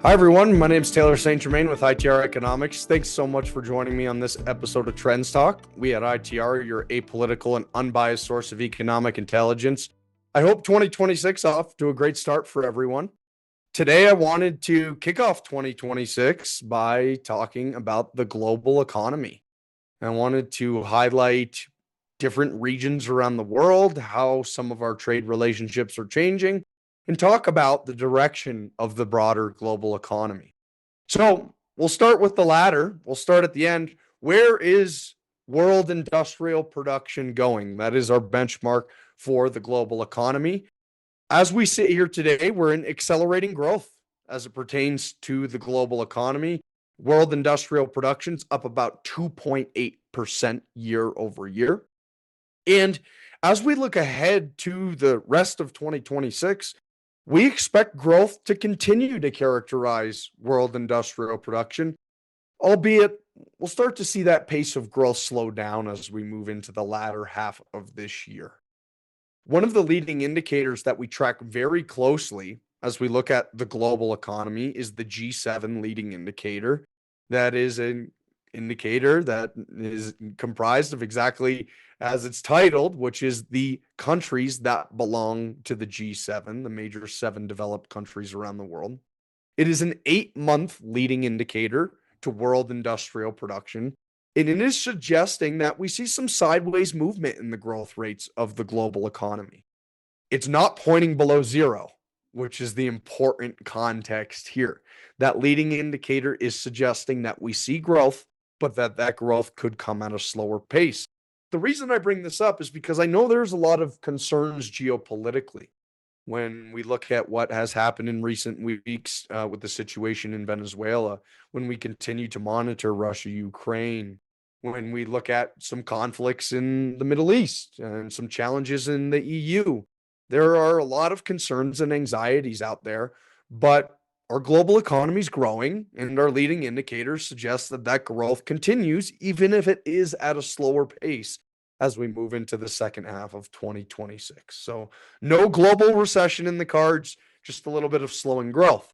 Hi, everyone. My name is Taylor St. Germain with ITR Economics. Thanks so much for joining me on this episode of TrendsTalk. We at ITR are your apolitical and unbiased source of economic intelligence. I hope 2026 off to a great start for everyone. Today, I wanted to kick off 2026 by talking about the global economy. I wanted to highlight different regions around the world, how some of our trade relationships are changing, and talk about the direction of the broader global economy. So we'll start with the latter. We'll start at the end. Where is world industrial production going? That is our benchmark for the global economy. As we sit here today, we're in accelerating growth as it pertains to the global economy. World industrial production's up about 2.8% year over year. And as we look ahead to the rest of 2026, we expect growth to continue to characterize world industrial production, albeit we'll start to see that pace of growth slow down as we move into the latter half of this year. One of the leading indicators that we track very closely as we look at the global economy is the G7 leading indicator. That is an indicator that is comprised of exactly as it's titled, which is the countries that belong to the G7, the major 7 developed countries around the world. It is an 8-month leading indicator to world industrial production, and it is suggesting that we see some sideways movement in the growth rates of the global economy. It's not pointing below zero, which is the important context here. That leading indicator is suggesting that we see growth, but that growth could come at a slower pace. The reason I bring this up is because I know there's a lot of concerns geopolitically when we look at what has happened in recent weeks with the situation in Venezuela, when we continue to monitor Russia, Ukraine, when we look at some conflicts in the Middle East and some challenges in the EU. There are a lot of concerns and anxieties out there, but our global economy is growing, and our leading indicators suggest that growth continues, even if it is at a slower pace as we move into the second half of 2026. So no global recession in the cards, just a little bit of slowing growth.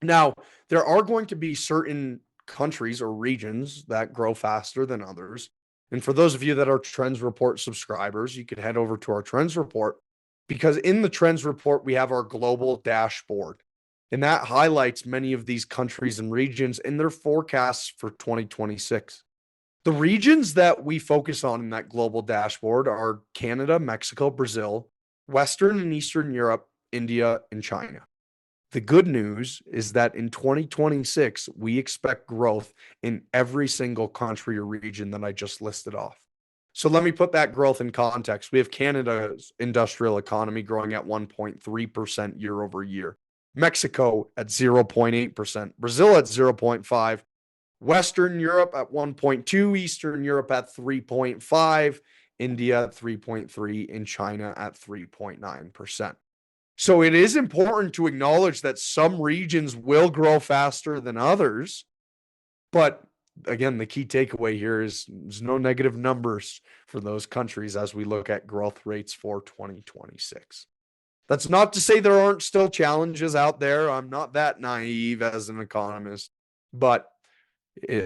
Now, there are going to be certain countries or regions that grow faster than others. And for those of you that are Trends Report subscribers, you could head over to our Trends Report, because in the Trends Report, we have our global dashboard. And that highlights many of these countries and regions and their forecasts for 2026. The regions that we focus on in that global dashboard are Canada, Mexico, Brazil, Western and Eastern Europe, India, and China. The good news is that in 2026, we expect growth in every single country or region that I just listed off. So let me put that growth in context. We have Canada's industrial economy growing at 1.3% year over year. Mexico at 0.8%, Brazil at 0.5%, Western Europe at 1.2%, Eastern Europe at 3.5%, India at 3.3%, and China at 3.9%. So it is important to acknowledge that some regions will grow faster than others, but again, the key takeaway here is there's no negative numbers for those countries as we look at growth rates for 2026. That's not to say there aren't still challenges out there. I'm not that naive as an economist, but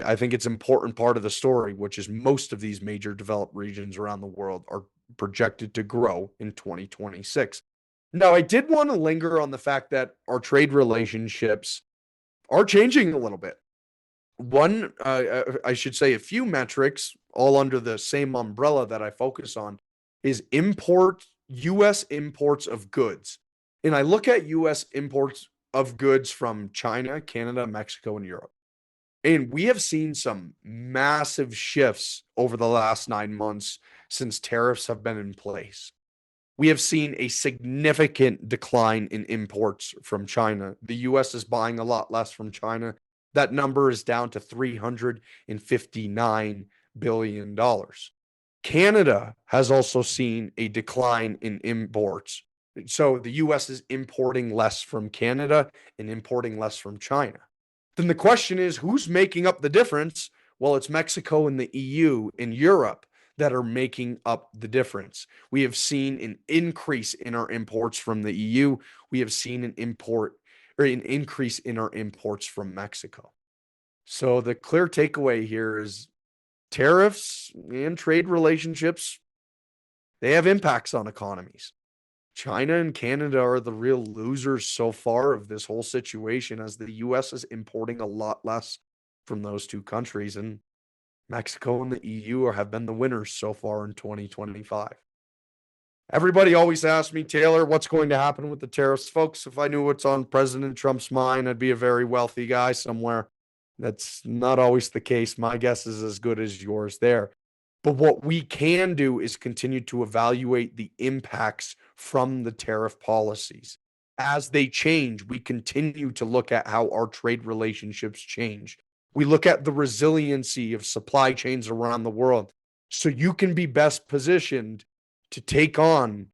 I think it's an important part of the story, which is most of these major developed regions around the world are projected to grow in 2026. Now, I did want to linger on the fact that our trade relationships are changing a little bit. I should say a few metrics, all under the same umbrella that I focus on, is U.S. imports of goods. And I look at U.S. imports of goods from China, Canada, Mexico, and Europe. And we have seen some massive shifts over the last 9 months since tariffs have been in place. We have seen a significant decline in imports from China. The U.S. is buying a lot less from China. That number is down to $359 billion. Canada has also seen a decline in imports. So the U.S. is importing less from Canada and importing less from China. Then the question is, who's making up the difference? Well, it's Mexico and the EU and Europe that are making up the difference. We have seen an increase in our imports from the EU. We have seen an or an increase in our imports from Mexico. So the clear takeaway here is tariffs and trade relationships, they have impacts on economies. China and Canada are the real losers so far of this whole situation, as the US is importing a lot less from those two countries, and Mexico and the EU have been the winners so far in 2025. Everybody always asks me, Taylor, what's going to happen with the tariffs? Folks, if I knew what's on President Trump's mind, I'd be a very wealthy guy somewhere. That's not always the case. My guess is as good as yours there. But what we can do is continue to evaluate the impacts from the tariff policies. As they change, we continue to look at how our trade relationships change. We look at the resiliency of supply chains around the world, so you can be best positioned to take on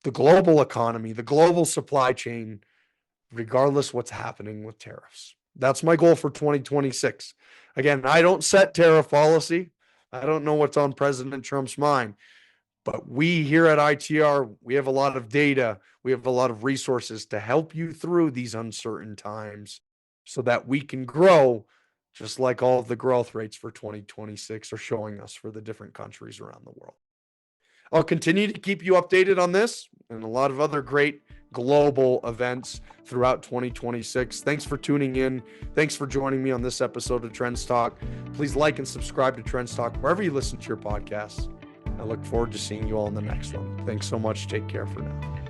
the global economy, the global supply chain, regardless what's happening with tariffs. That's my goal for 2026. Again, I don't set tariff policy. I don't know what's on President Trump's mind, but we here at ITR, we have a lot of data. We have a lot of resources to help you through these uncertain times so that we can grow, just like all of the growth rates for 2026 are showing us for the different countries around the world. I'll continue to keep you updated on this and a lot of other great global events throughout 2026. Thanks for tuning in. Thanks for joining me on this episode of Trends Talk. Please like and subscribe to Trends Talk wherever you listen to your podcasts. I look forward to seeing you all in the next one. Thanks so much. Take care for now.